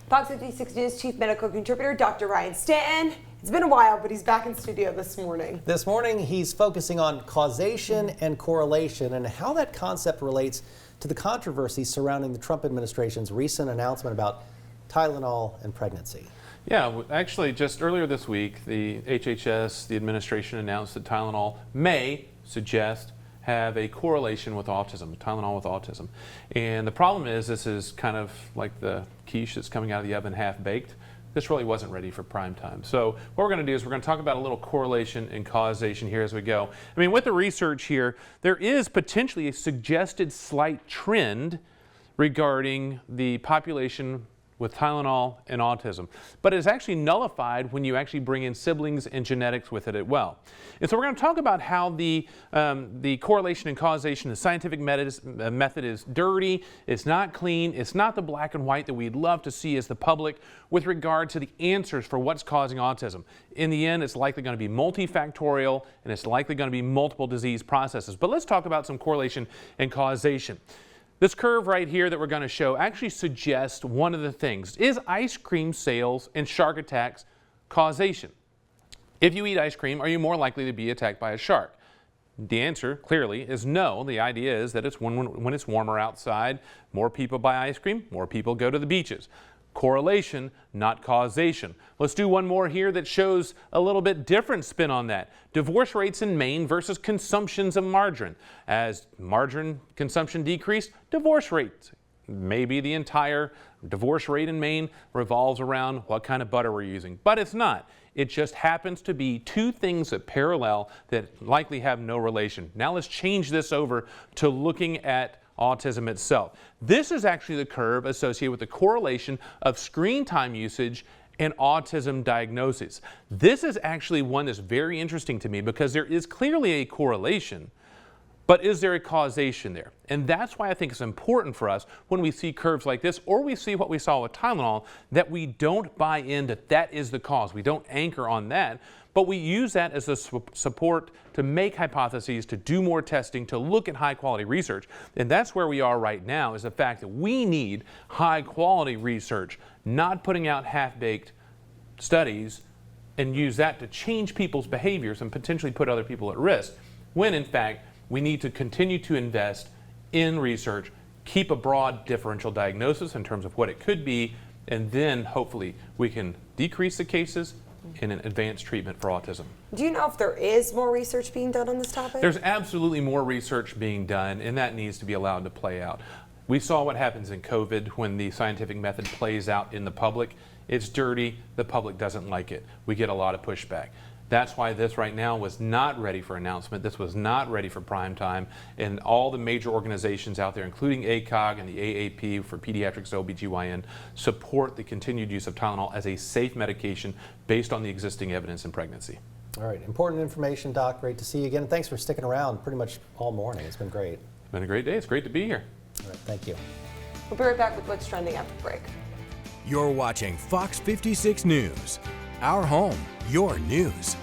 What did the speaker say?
Fox 56 News Chief Medical Contributor Dr. Ryan Stanton. It's been a while, but he's back in studio this morning. This morning, he's focusing on causation and correlation and how that concept relates to the controversy surrounding the Trump administration's recent announcement about Tylenol and pregnancy. Yeah, actually, just earlier this week, the HHS, the administration announced that Tylenol may suggest have a correlation with autism, Tylenol with autism. And the problem is, this is kind of like the quiche that's coming out of the oven half-baked. This really wasn't ready for prime time. So what we're going to do is we're going to talk about a little correlation and causation here as we go. I mean, with the research here, there is potentially a suggested slight trend regarding the population with Tylenol and autism, but it's actually nullified when you actually bring in siblings and genetics with it as well. And so we're going to talk about how the correlation and causation, the scientific method is dirty, it's not clean, it's not the black and white that we'd love to see as the public with regard to the answers for what's causing autism. In the end, it's likely going to be multifactorial and it's likely going to be multiple disease processes. But let's talk about some correlation and causation. This curve right here that we're going to show actually suggests one of the things. Is ice cream sales and shark attacks causation? If you eat ice cream, are you more likely to be attacked by a shark? The answer, clearly, is no. The idea is that it's when it's warmer outside, more people buy ice cream, more people go to the beaches. Correlation, not causation. Let's do one more here that shows a little bit different spin on that. Divorce rates in Maine versus consumptions of margarine. As margarine consumption decreased, divorce rates. Maybe the entire divorce rate in Maine revolves around what kind of butter we're using, but it's not. It just happens to be two things that parallel that likely have no relation. Now let's change this over to looking at autism itself. This is actually the curve associated with the correlation of screen time usage and autism diagnosis. This is actually one that's very interesting to me because there is clearly a correlation, but is there a causation there? And that's why I think it's important for us when we see curves like this, or we see what we saw with Tylenol, that we don't buy in that that is the cause. We don't anchor on that, but we use that as a support to make hypotheses, to do more testing, to look at high quality research. And that's where we are right now, is the fact that we need high quality research, not putting out half-baked studies and use that to change people's behaviors and potentially put other people at risk, when in fact we need to continue to invest in research, keep a broad differential diagnosis in terms of what it could be, and then hopefully we can decrease the cases in an advanced treatment for autism. Do you know if there is more research being done on this topic? There's absolutely more research being done, and that needs to be allowed to play out. We saw what happens in COVID when the scientific method plays out in the public. It's dirty, the public doesn't like it. We get a lot of pushback. That's why this right now was not ready for announcement. This was not ready for prime time. And all the major organizations out there, including ACOG and the AAP for Pediatrics OBGYN, support the continued use of Tylenol as a safe medication based on the existing evidence in pregnancy. All right, important information, Doc. Great to see you again. And thanks for sticking around pretty much all morning. It's been great. It's been a great day. It's great to be here. All right, thank you. We'll be right back with what's trending after the break. You're watching Fox 56 News. Our home, your news.